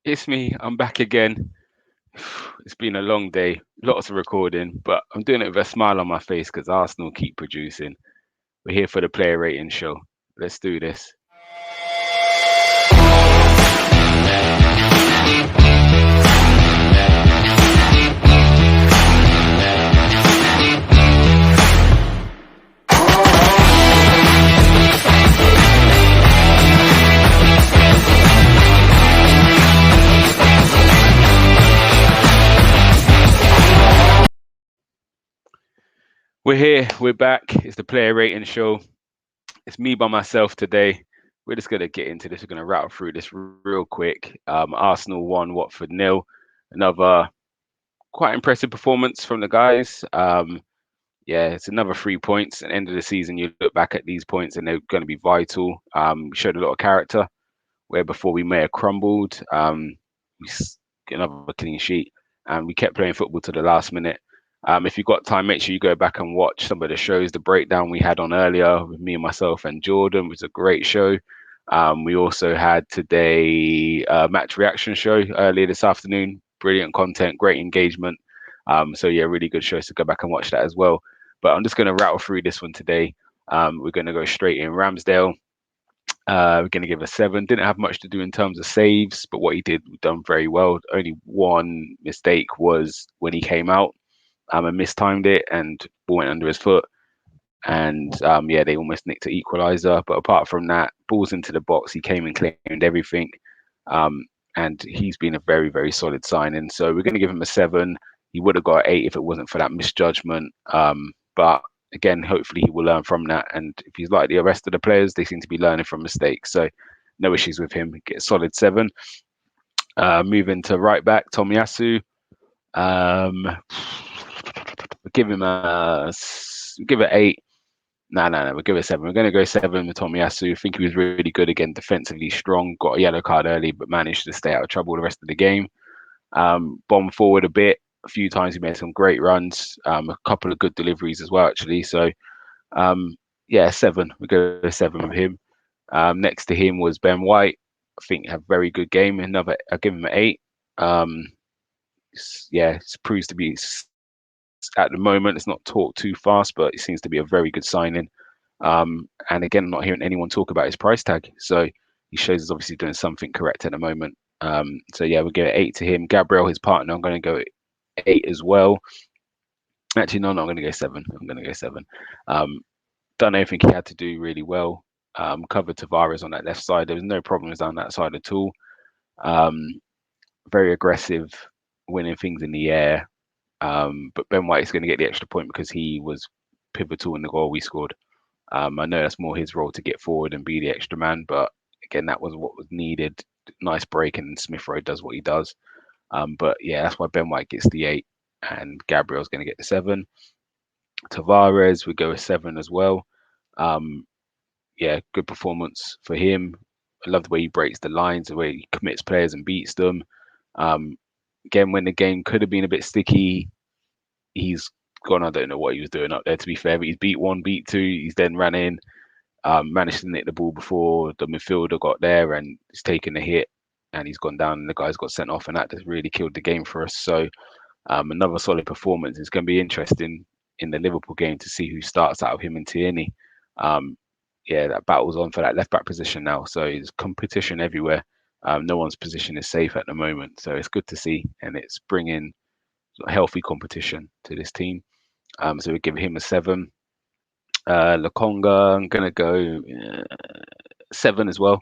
It's me. I'm back again. It's been a long day, lots of recording, but I'm doing it with a smile on my face because Arsenal keep producing. We're here for the player rating show. Let's do this. We're here. We're back. It's the player rating show. It's me by myself today. We're just gonna get into this. We're gonna rattle through this real quick. Arsenal 1, Watford nil. Another quite impressive performance from the guys. Yeah, it's another 3 points. At the end of the season, you look back at these points and they're going to be vital. Showed a lot of character where before we may have crumbled. We get another clean sheet and we kept playing football to the last minute. If you've got time, make sure you go back and watch some of the shows. The breakdown we had on earlier with me and myself and Jordan was a great show. We also had today a match reaction show earlier this afternoon. Brilliant content, great engagement. So yeah, really good shows to go back and watch that as well. But I'm just going to rattle through this one today. We're going to go straight in. Ramsdale, we're going to give a 7. Didn't have much to do in terms of saves, but what he did done very well. Only one mistake was when he came out and mistimed it and ball went under his foot. And yeah, they almost nicked an equaliser. But apart from that, balls into the box, he came and claimed everything. And he's been a very, very solid signing. So we're going to give him a 7. He would have got an 8 if it wasn't for that misjudgment. But again, hopefully he will learn from that. And if he's like the rest of the players, they seem to be learning from mistakes. So no issues with him. Get a solid 7. Moving to right back, Tomiyasu. Give him give it 8. No, we'll give it 7. We're going to go 7 with Tomiyasu. I think he was really good again, defensively strong. Got a yellow card early, but managed to stay out of trouble the rest of the game. Bomb forward a bit. A few times he made some great runs. A couple of good deliveries as well, actually. So, yeah, 7. We'll go 7 with him. Next to him was Ben White. I think had a very good game. I'll give him an 8. Yeah, it proves to be at the moment. It's not talked too fast, but it seems to be a very good signing. And again, I'm not hearing anyone talk about his price tag, so he shows he's obviously doing something correct at the moment. So yeah, we'll give it 8 to him. Gabriel, his partner, I'm going to go 8 as well. Actually, no, I'm going to go 7. I'm going to go 7. Done everything he had to do really well. Covered Tavares on that left side. There was no problems down that side at all. Very aggressive, winning things in the air. But Ben White is going to get the extra point because he was pivotal in the goal we scored. I know that's more his role to get forward and be the extra man, but again, that was what was needed. Nice break, and Smith Rowe does what he does. But yeah, that's why Ben White gets the 8, and Gabriel's going to get the 7. Tavares, we go with 7 as well. Yeah, good performance for him. I love the way he breaks the lines, the way he commits players and beats them. Again, when the game could have been a bit sticky, he's gone. I don't know what he was doing up there, to be fair, but he's beat 1, beat 2. He's then ran in, managed to nick the ball before the midfielder got there, and he's taken a hit and he's gone down and the guys got sent off, and that just really killed the game for us. So another solid performance. It's going to be interesting in the Liverpool game to see who starts out of him and Tierney. Yeah, that battle's on for that left back position now. So there's competition everywhere. No one's position is safe at the moment. So it's good to see, and it's bringing sort of healthy competition to this team. So we give him a 7. Lokonga, I'm going to go 7 as well.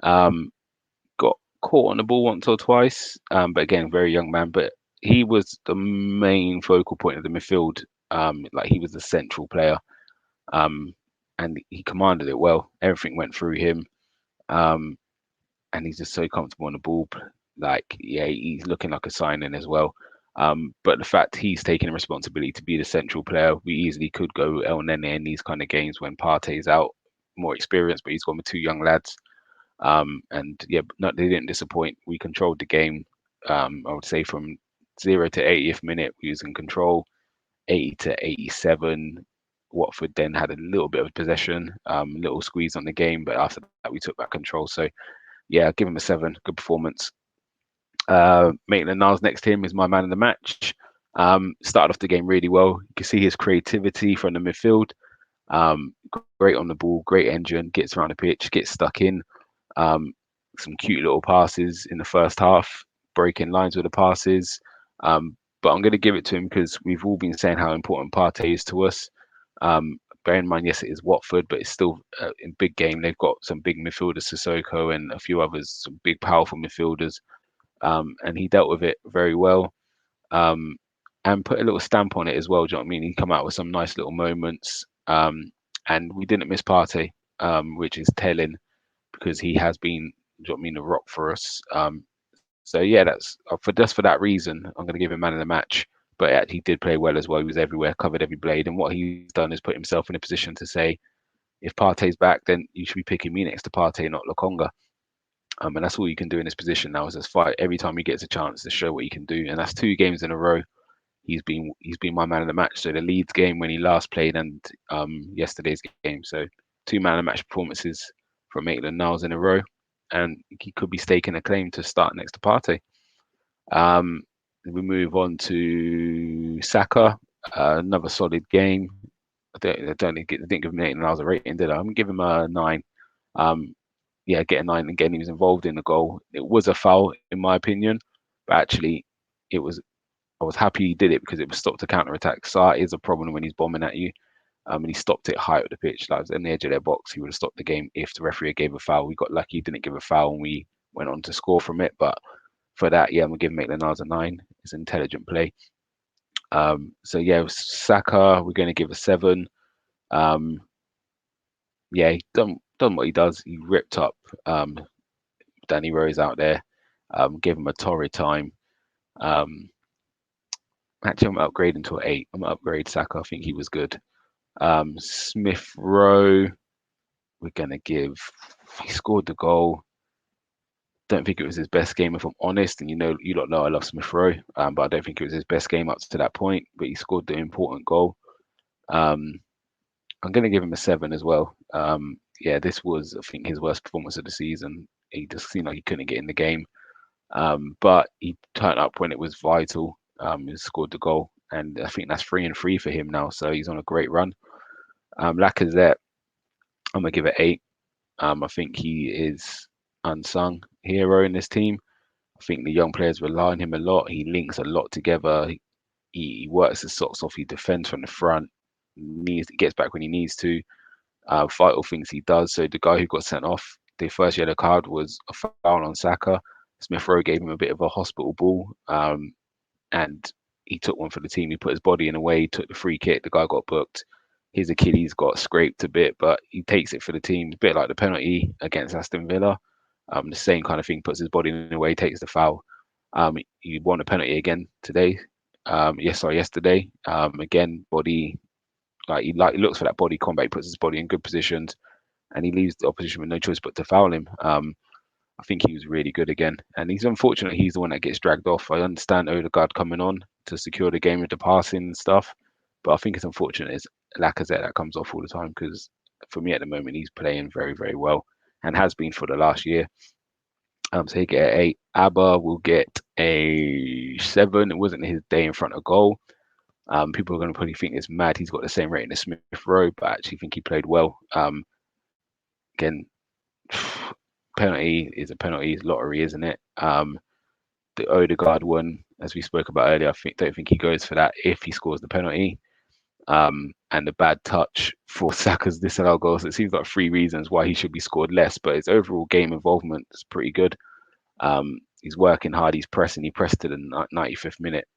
Got caught on the ball once or twice, but again, very young man. But he was the main focal point of the midfield. Like he was the central player, and he commanded it well. Everything went through him, and he's just so comfortable on the ball. Like, yeah, he's looking like a signing as well. But the fact he's taking responsibility to be the central player, we easily could go El Nene in these kind of games when Partey's out, more experienced, but he's gone with 2 young lads. And yeah, no, they didn't disappoint. We controlled the game. I would say from 0 to 80th minute, we was in control. 80 to 87, Watford then had a little bit of possession, little squeeze on the game, but after that we took back control. So yeah, I'll give him a 7. Good performance. Maitland-Niles next to him is my man of the match. Started off the game really well. You can see his creativity from the midfield. Great on the ball, great engine, gets around the pitch, gets stuck in. Um, some cute little passes in the first half, breaking lines with the passes. But I'm going to give it to him because we've all been saying how important Partey is to us. Bear in mind, yes, it is Watford, but it's still in big game. They've got some big midfielders, Sissoko and a few others, some big, powerful midfielders. And he dealt with it very well. Um, and put a little stamp on it as well. Do you know what I mean? He come out with some nice little moments. And we didn't miss Partey, which is telling because he has been, do you know what I mean, a rock for us. So yeah, that's for that reason, I'm going to give him man of the match. But he did play well as well. He was everywhere, covered every blade, and what he's done is put himself in a position to say, if Partey's back, then you should be picking me next to Partey, not Lokonga. And that's all you can do in this position now is just fight every time he gets a chance to show what he can do. And that's 2 games in a row. He's been my man of the match. So the Leeds game when he last played and yesterday's game. So 2 man of the match performances from Maitland-Niles in a row, and he could be staking a claim to start next to Partey. We move on to Saka. Another solid game. I didn't give Maitland-Niles a rating, did I? I'm gonna give him a 9. Yeah, get a 9 again. He was involved in the goal. It was a foul in my opinion, but actually, it was. I was happy he did it because it was stopped a counter attack. Sarr is a problem when he's bombing at you. And he stopped it high at the pitch, like on the edge of their box. He would have stopped the game if the referee gave a foul. We got lucky, he didn't give a foul, and we went on to score from it. But for that, yeah, I'm gonna give Maitland-Niles a 9. It's an intelligent play. So yeah, Saka, we're gonna give a 7. Um, yeah, he done what he does. He ripped up Danny Rose out there, gave him a torrid time. Actually, I'm upgrading to an 8. I'm gonna upgrade Saka. I think he was good. Smith Rowe, we're gonna give. He scored the goal. Don't think it was his best game, if I'm honest. And you lot know I love Smith Rowe, but I don't think it was his best game up to that point. But he scored the important goal. I'm gonna give him a 7 as well. Yeah, this was I think his worst performance of the season. He just seemed like he couldn't get in the game. But he turned up when it was vital. He scored the goal, and I think that's 3 and 3 for him now. So he's on a great run. Lacazette, I'm gonna give it 8. I think he is unsung hero in this team. I think the young players rely on him a lot. He links a lot together. He works his socks off. He defends from the front. He gets back when he needs to. Vital things he does. So the guy who got sent off, the first yellow card was a foul on Saka. Smith Rowe gave him a bit of a hospital ball, and he took one for the team. He put his body in a way, took the free kick. The guy got booked. His Achilles got scraped a bit, but he takes it for the team. A bit like the penalty against Aston Villa. The same kind of thing, puts his body in a way, takes the foul. He won a penalty again today. Yesterday. Again, body, he looks for that body combat. He puts his body in good positions, and he leaves the opposition with no choice but to foul him. I think he was really good again, and he's unfortunate. He's the one that gets dragged off. I understand Odegaard coming on to secure the game with the passing and stuff, but I think it's unfortunate it's Lacazette that comes off all the time because for me at the moment he's playing very, very well and has been for the last year. So he get an 8. Abba will get a 7. It wasn't his day in front of goal. People are going to probably think it's mad. He's got the same rating as Smith Rowe, but I actually think he played well. Again, penalty is a penalty. It's lottery, isn't it? The Odegaard one, as we spoke about earlier, don't think he goes for that if he scores the penalty. And the bad touch for Saka's disallowed goals. It seems like 3 reasons why he should be scored less, but his overall game involvement is pretty good. He's working hard. He's pressing. He pressed to the 95th minute.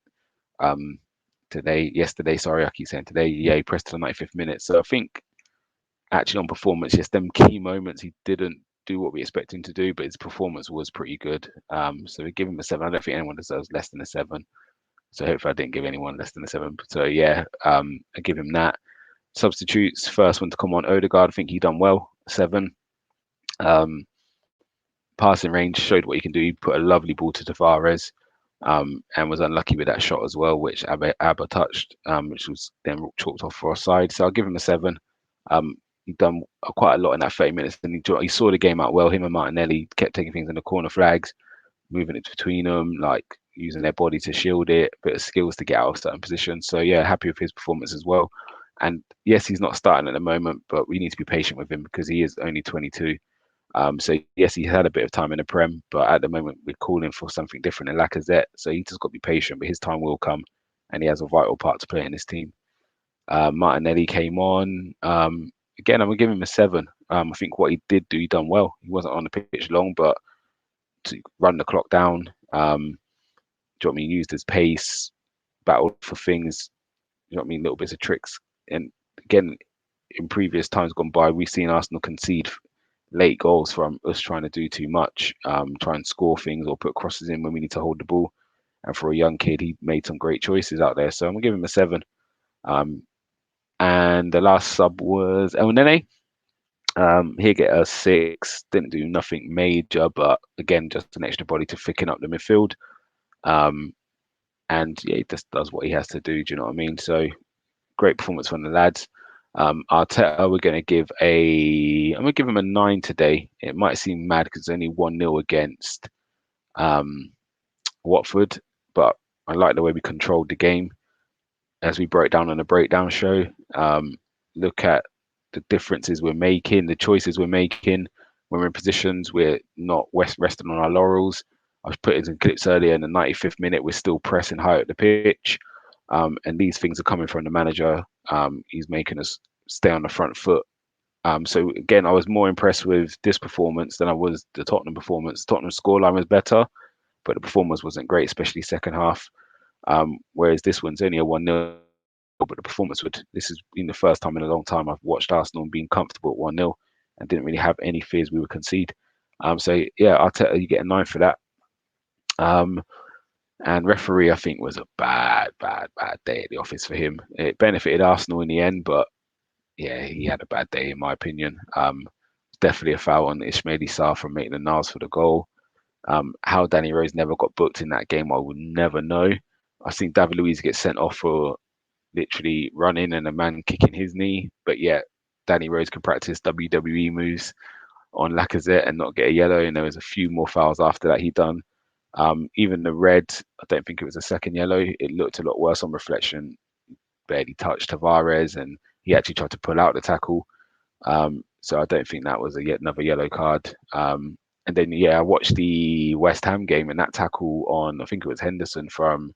Yesterday, sorry, I keep saying today. Yeah, he pressed to the 95th minute. So I think actually on performance, just them key moments, he didn't do what we expect him to do, but his performance was pretty good. So we give him a 7. I don't think anyone deserves less than a 7. So hopefully I didn't give anyone less than a 7. So yeah, I give him that. Substitutes, first one to come on, Odegaard. I think he done well, 7. Passing range, showed what he can do. He put a lovely ball to Tavares, and was unlucky with that shot as well, which Abba touched, which was then chalked off for offside. So I'll give him a 7. He done quite a lot in that 30 minutes, and he saw the game out well. Him and Martinelli kept taking things in the corner flags. moving it between them, like using their body to shield it, a bit of skills to get out of certain positions. So yeah, happy with his performance as well. And yes, he's not starting at the moment, but we need to be patient with him because he is only 22. So yes, he had a bit of time in the Prem, but at the moment we're calling for something different in Lacazette. So he just got to be patient, but his time will come, and he has a vital part to play in this team. Martinelli came on. Again, I'm gonna give him a 7. I think what he did do, he done well. He wasn't on the pitch long, but to run the clock down, do you know what I mean? Used his pace, battled for things. You know what I mean? Little bits of tricks. And again, in previous times gone by, we've seen Arsenal concede late goals from us trying to do too much, try and score things or put crosses in when we need to hold the ball. And for a young kid, he made some great choices out there. So I'm gonna give him a 7. Um, and the last sub was El Nene. He get a 6. Didn't do nothing major, but again, just an extra body to thicken up the midfield. Um, and yeah, he just does what he has to do. Do you know what I mean? So great performance from the lads. Arteta, I'm gonna give him a 9 today. It might seem mad because it's only 1-0 against um, Watford, but I like the way we controlled the game as we broke down on the breakdown show. Look at the differences we're making, the choices we're making when we're in positions. We're not resting on our laurels. I was putting some clips earlier in the 95th minute. We're still pressing high at the pitch, and these things are coming from the manager. He's making us stay on the front foot. So again, I was more impressed with this performance than I was the Tottenham performance. Tottenham's scoreline was better, but the performance wasn't great, especially second half. Whereas this one's only a 1-0, but the performance would. This has been the first time in a long time I've watched Arsenal and been comfortable at 1-0 and didn't really have any fears we would concede. So yeah, Arteta, you get a 9 for that. And referee, I think, was a bad day at the office for him. It benefited Arsenal in the end, but yeah, he had a bad day in my opinion. Definitely a foul on Ismaili Sarr for making the nails for the goal. How Danny Rose never got booked in that game, I would never know. I've seen David Luiz get sent off for literally running and a man kicking his knee, but yet Danny Rose can practice WWE moves on Lacazette and not get a yellow. And there was a few more fouls after that he done. Even the red, I don't think it was a second yellow. It looked a lot worse on reflection. Barely touched Tavares, and he actually tried to pull out the tackle. So I don't think that was yet another yellow card. And then yeah, I watched the West Ham game, and that tackle on, I think it was Henderson from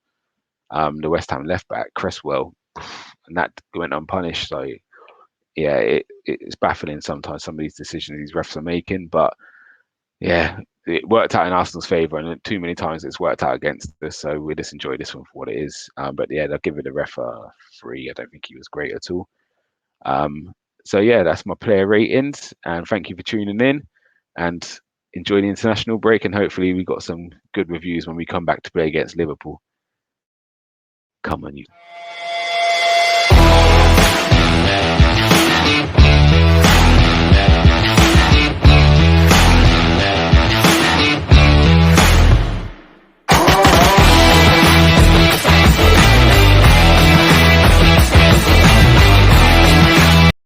the West Ham left back Cresswell, and that went unpunished. So yeah, it's baffling sometimes some of these decisions these refs are making, but yeah, it worked out in Arsenal's favour, and too many times it's worked out against us. So we just enjoy this one for what it is. But yeah, they'll give it a ref a 3. I don't think he was great at all. So yeah, that's my player ratings, and thank you for tuning in, and enjoy the international break, and hopefully we got some good reviews when we come back to play against Liverpool. Come on, you.